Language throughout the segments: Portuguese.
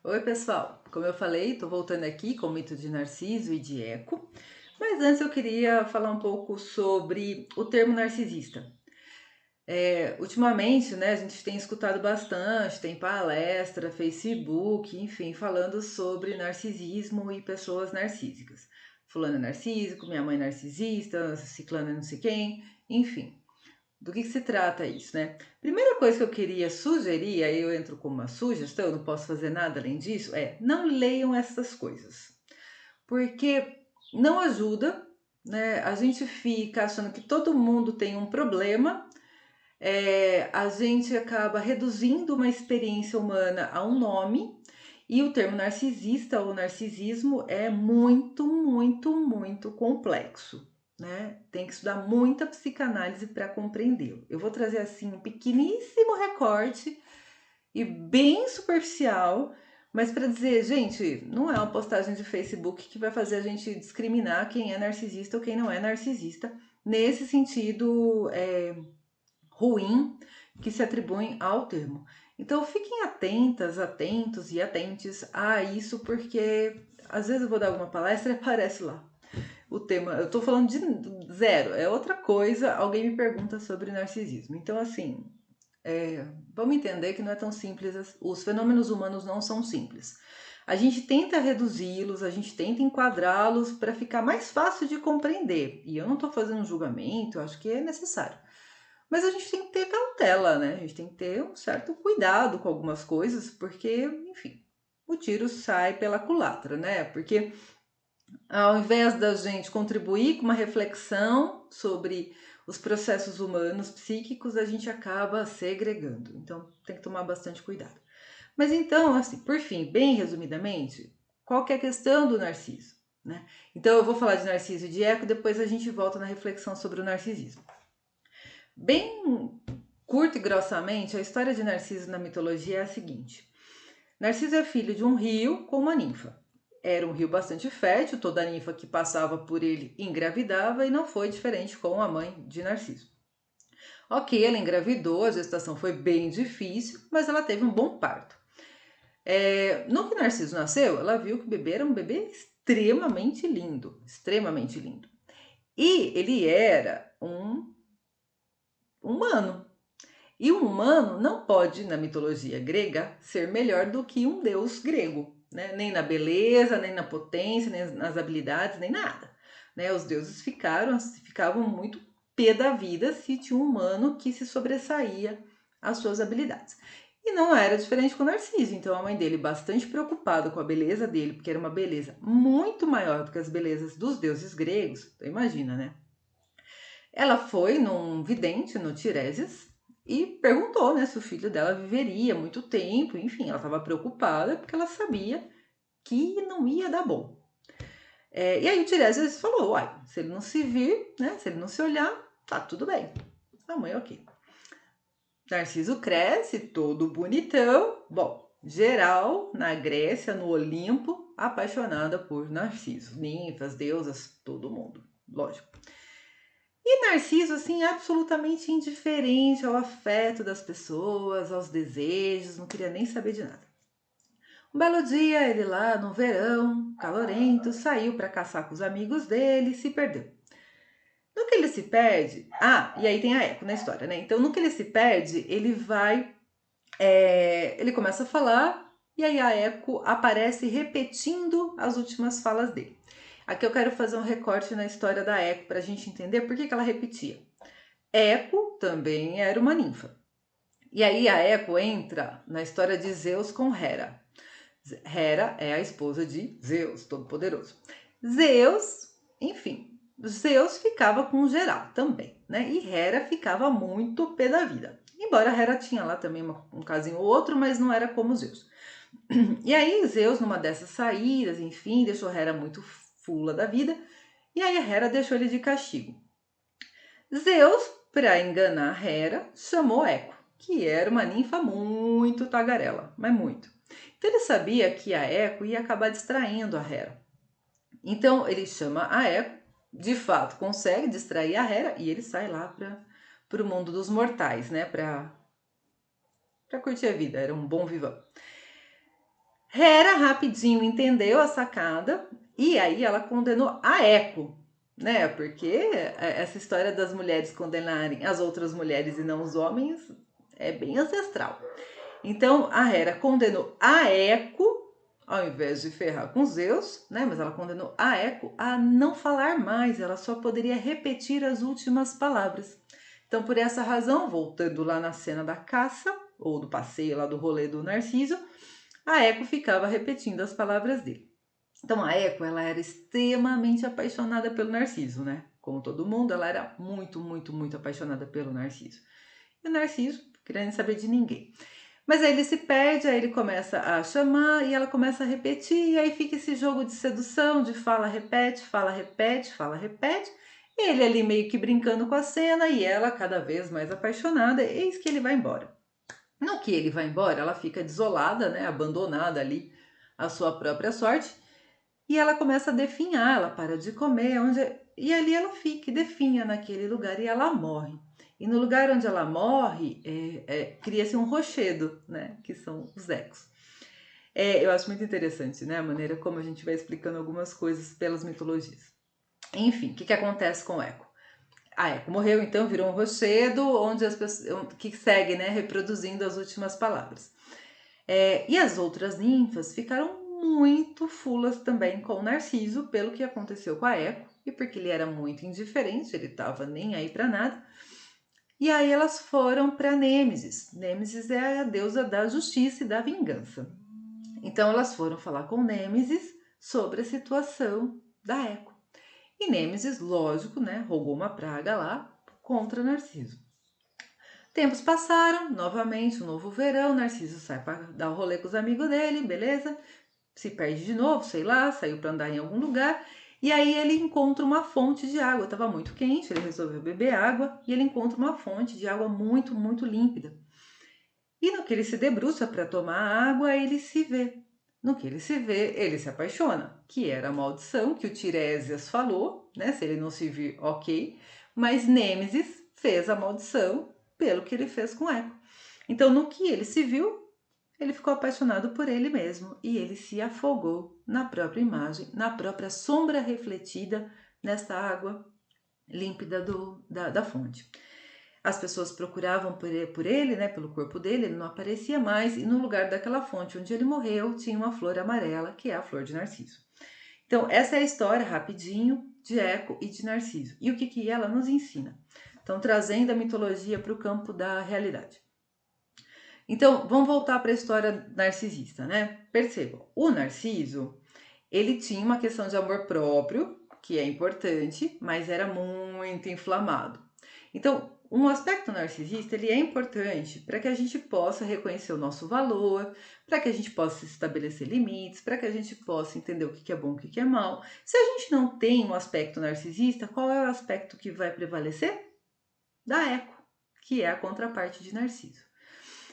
Oi, pessoal! Como eu falei, estou voltando aqui com o mito de Narciso e de Eco, mas antes eu queria falar um pouco sobre o termo narcisista. Ultimamente, né, a gente tem escutado bastante, tem palestra, Facebook, enfim, falando sobre narcisismo e pessoas narcísicas. Fulano é narcísico, minha mãe é narcisista, ciclano é não sei quem, enfim. Do que se trata isso, né? Primeira coisa que eu queria sugerir, aí eu entro como uma sugestão, eu não posso fazer nada além disso, é não leiam essas coisas. Porque não ajuda, né? A gente fica achando que todo mundo tem um problema, a gente acaba reduzindo uma experiência humana a um nome, e o termo narcisista ou narcisismo é muito, muito, muito complexo, né? Tem que estudar muita psicanálise para compreendê-lo. Eu vou trazer assim um pequeníssimo recorte e bem superficial, mas para dizer, gente, não é uma postagem de Facebook que vai fazer a gente discriminar quem é narcisista ou quem não é narcisista, nesse sentido ruim que se atribuem ao termo. Então fiquem atentas, atentos e atentes a isso, porque às vezes eu vou dar alguma palestra e aparece lá o tema. Eu tô falando de zero, é outra coisa, alguém me pergunta sobre narcisismo. Então, assim, vamos entender que não é tão simples, os fenômenos humanos não são simples. A gente tenta reduzi-los, a gente tenta enquadrá-los para ficar mais fácil de compreender. E eu não estou fazendo um julgamento, eu acho que é necessário. Mas a gente tem que ter cautela, né? A gente tem que ter um certo cuidado com algumas coisas, porque, enfim, o tiro sai pela culatra, né? Porque ao invés da gente contribuir com uma reflexão sobre os processos humanos psíquicos, a gente acaba segregando. Então, tem que tomar bastante cuidado. Mas então, assim, por fim, bem resumidamente, qual que é a questão do narciso? Né? Então, eu vou falar de Narciso e de Eco, depois a gente volta na reflexão sobre o narcisismo. Bem curto e grossamente, a história de Narciso na mitologia é a seguinte. Narciso é filho de um rio com uma ninfa. Era um rio bastante fértil, toda ninfa que passava por ele engravidava e não foi diferente com a mãe de Narciso. Ok, ela engravidou, a gestação foi bem difícil, mas ela teve um bom parto. No que Narciso nasceu, ela viu que o bebê era um bebê extremamente lindo, extremamente lindo. E ele era um humano. E um humano não pode, na mitologia grega, ser melhor do que um deus grego, né? Nem na beleza, nem na potência, nem nas habilidades, nem nada. Né? Os deuses ficavam muito pé da vida se tinha um humano que se sobressaía às suas habilidades. E não era diferente com Narciso. Então a mãe dele, bastante preocupada com a beleza dele, porque era uma beleza muito maior do que as belezas dos deuses gregos, então imagina, né? Ela foi num vidente, no Tiresias, e perguntou, né, se o filho dela viveria muito tempo. Enfim, ela estava preocupada porque ela sabia que não ia dar bom. E aí o Tiresias falou, uai, se ele não se vir, né, se ele não se olhar, tá tudo bem. A mãe, ok. Narciso cresce, todo bonitão. Bom, geral, na Grécia, no Olimpo, apaixonada por Narciso. Ninfas, deusas, todo mundo, lógico. E Narciso, assim, absolutamente indiferente ao afeto das pessoas, aos desejos, não queria nem saber de nada. Um belo dia, ele lá no verão, calorento, saiu para caçar com os amigos dele e se perdeu. No que ele se perde, e aí tem a Eco na história, né? Então, no que ele se perde, ele vai, ele começa a falar e aí a Eco aparece repetindo as últimas falas dele. Aqui eu quero fazer um recorte na história da Eco para a gente entender por que ela repetia. Eco também era uma ninfa. E aí a Eco entra na história de Zeus com Hera. Hera é a esposa de Zeus, Todo-Poderoso. Zeus, enfim, Zeus ficava com geral também, né? E Hera ficava muito pé da vida. Embora Hera tinha lá também um casinho ou outro, mas não era como Zeus. E aí Zeus, numa dessas saídas, enfim, deixou Hera muito fula da vida. E aí a Hera deixou ele de castigo. Zeus, para enganar Hera, chamou Eco, que era uma ninfa muito tagarela, mas muito. Então ele sabia que a Eco ia acabar distraindo a Hera. Então ele chama a Eco, de fato consegue distrair a Hera e ele sai lá para o mundo dos mortais, né? Para curtir a vida, era um bom vivão. Hera rapidinho entendeu a sacada e aí ela condenou a Eco, né? Porque essa história das mulheres condenarem as outras mulheres e não os homens é bem ancestral. Então a Hera condenou a Eco, ao invés de ferrar com Zeus, né? Mas ela condenou a Eco a não falar mais, ela só poderia repetir as últimas palavras. Então, por essa razão, voltando lá na cena da caça, ou do passeio lá do rolê do Narciso, a Eco ficava repetindo as palavras dele. Então a Eco, ela era extremamente apaixonada pelo Narciso, né? Como todo mundo, ela era muito, muito, muito apaixonada pelo Narciso. E o Narciso, querendo saber de ninguém. Mas aí ele se perde, aí ele começa a chamar e ela começa a repetir, e aí fica esse jogo de sedução, de fala, repete, fala, repete, fala, repete. Ele ali meio que brincando com a cena e ela cada vez mais apaixonada, eis que ele vai embora. No que ele vai embora, ela fica desolada, né, abandonada ali à sua própria sorte, e ela começa a definhar, ela para de comer, e ali ela fica e definha naquele lugar e ela morre. E no lugar onde ela morre, cria-se um rochedo, né, que são os ecos. Eu acho muito interessante, né, a maneira como a gente vai explicando algumas coisas pelas mitologias. Enfim, o que acontece com o eco? A Eco morreu, então virou um rochedo onde as pessoas que segue, né, reproduzindo as últimas palavras. E as outras ninfas ficaram muito fulas também com o Narciso pelo que aconteceu com a Eco e porque ele era muito indiferente, ele estava nem aí para nada. E aí elas foram para Nêmesis. Nêmesis é a deusa da justiça e da vingança. Então elas foram falar com Nêmesis sobre a situação da Eco. E Nêmesis, lógico, né, rogou uma praga lá contra Narciso. Tempos passaram, novamente, um novo verão, Narciso sai para dar o rolê com os amigos dele, beleza? Se perde de novo, sei lá, saiu para andar em algum lugar. E aí ele encontra uma fonte de água, estava muito quente, ele resolveu beber água e ele encontra uma fonte de água muito, muito límpida. E no que ele se debruça para tomar água, ele se vê. No que ele se vê, ele se apaixona, que era a maldição que o Tiresias falou, né? Se ele não se vir, ok. Mas Nêmesis fez a maldição pelo que ele fez com Eco. Então, no que ele se viu, ele ficou apaixonado por ele mesmo e ele se afogou na própria imagem, na própria sombra refletida nesta água límpida da fonte. As pessoas procuravam por ele, né, pelo corpo dele, ele não aparecia mais, e no lugar daquela fonte onde ele morreu tinha uma flor amarela, que é a flor de Narciso. Então, essa é a história, rapidinho, de Eco e de Narciso. E o que ela nos ensina? Então, trazendo a mitologia para o campo da realidade. Então, vamos voltar para a história narcisista, né? Percebam, o Narciso, ele tinha uma questão de amor próprio, que é importante, mas era muito inflamado. Então, um aspecto narcisista, ele é importante para que a gente possa reconhecer o nosso valor, para que a gente possa estabelecer limites, para que a gente possa entender o que é bom e o que é mal. Se a gente não tem um aspecto narcisista, qual é o aspecto que vai prevalecer? Da Eco, que é a contraparte de Narciso.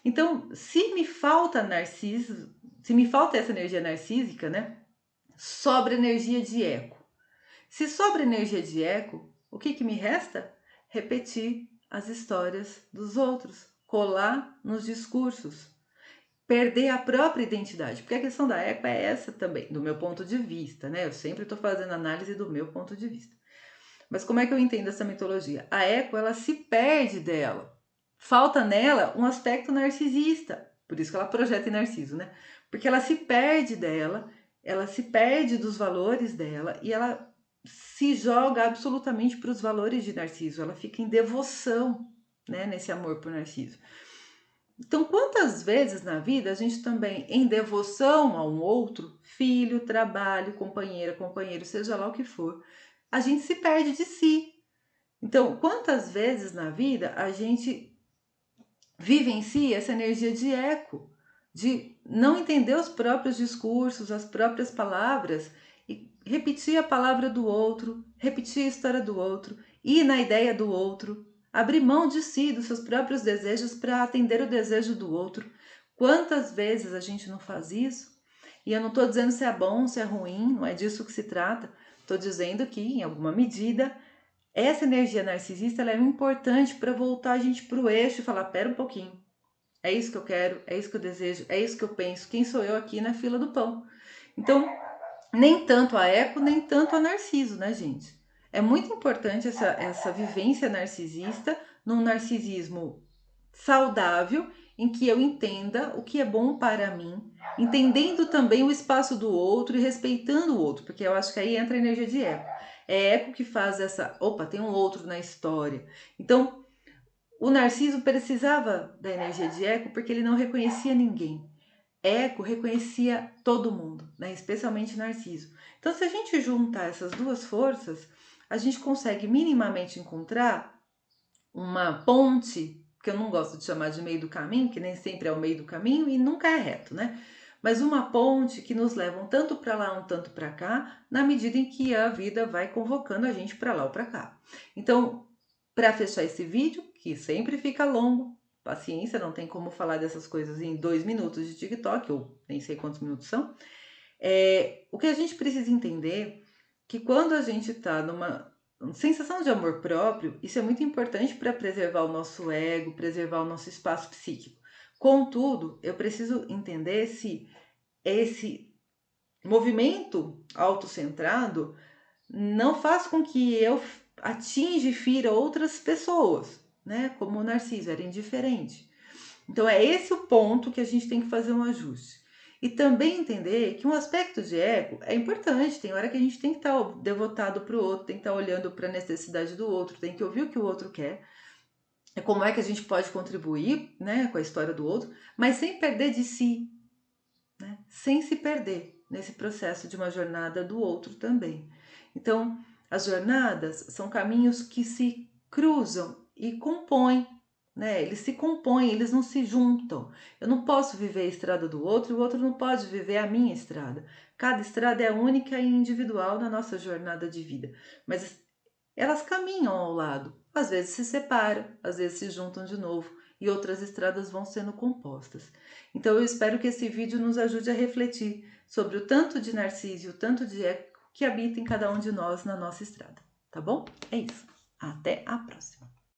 Então, se me falta Narciso, se me falta essa energia narcísica, né? Sobra energia de Eco. Se sobra energia de Eco, o que me resta? Repetir as histórias dos outros, colar nos discursos, perder a própria identidade, porque a questão da Eco é essa também, do meu ponto de vista, né? Eu sempre estou fazendo análise do meu ponto de vista. Mas como é que eu entendo essa mitologia? A Eco, ela se perde dela. Falta nela um aspecto narcisista. Por isso que ela projeta em Narciso, né? Porque ela se perde dela, ela se perde dos valores dela e ela se joga absolutamente para os valores de Narciso. Ela fica em devoção, né, nesse amor por Narciso. Então, quantas vezes na vida a gente também, em devoção a um outro, filho, trabalho, companheira, companheiro, seja lá o que for, a gente se perde de si. Então, quantas vezes na vida a gente vive em si essa energia de eco, de não entender os próprios discursos, as próprias palavras e repetir a palavra do outro, repetir a história do outro, ir na ideia do outro, abrir mão de si, dos seus próprios desejos para atender o desejo do outro. Quantas vezes a gente não faz isso? E eu não estou dizendo se é bom, se é ruim, não é disso que se trata. Estou dizendo que, em alguma medida, essa energia narcisista ela é importante para voltar a gente para o eixo e falar, pera um pouquinho, é isso que eu quero, é isso que eu desejo, é isso que eu penso, quem sou eu aqui na fila do pão? Então, nem tanto a Eco, nem tanto a Narciso, né, gente? É muito importante essa vivência narcisista, num narcisismo saudável, em que eu entenda o que é bom para mim, entendendo também o espaço do outro e respeitando o outro, porque eu acho que aí entra a energia de Eco. É Eco que faz essa, opa, tem um outro na história. Então, o Narciso precisava da energia de Eco porque ele não reconhecia ninguém. Eco reconhecia todo mundo, né? Especialmente Narciso. Então, se a gente juntar essas duas forças, a gente consegue minimamente encontrar uma ponte, que eu não gosto de chamar de meio do caminho, que nem sempre é o meio do caminho e nunca é reto, né? Mas uma ponte que nos leva um tanto para lá, um tanto para cá, na medida em que a vida vai convocando a gente para lá ou para cá. Então, para fechar esse vídeo, que sempre fica longo, paciência, não tem como falar dessas coisas em 2 minutos de TikTok, ou nem sei quantos minutos são. O que a gente precisa entender que quando a gente está numa sensação de amor próprio, isso é muito importante para preservar o nosso ego, preservar o nosso espaço psíquico. Contudo, eu preciso entender se esse movimento autocentrado não faz com que eu atinja e fira outras pessoas, né? Como o Narciso, era indiferente. Então é esse o ponto que a gente tem que fazer um ajuste. E também entender que um aspecto de ego é importante, tem hora que a gente tem que estar devotado para o outro, tem que estar olhando para a necessidade do outro, tem que ouvir o que o outro quer, é como é que a gente pode contribuir, né, com a história do outro, mas sem perder de si, né, sem se perder nesse processo de uma jornada do outro também. Então, as jornadas são caminhos que se cruzam e compõem, né? Eles se compõem, eles não se juntam. Eu não posso viver a estrada do outro e o outro não pode viver a minha estrada. Cada estrada é única e individual na nossa jornada de vida, mas elas caminham ao lado. Às vezes se separam, às vezes se juntam de novo e outras estradas vão sendo compostas. Então eu espero que esse vídeo nos ajude a refletir sobre o tanto de Narciso e o tanto de Eco que habita em cada um de nós na nossa estrada, tá bom? É isso. Até a próxima!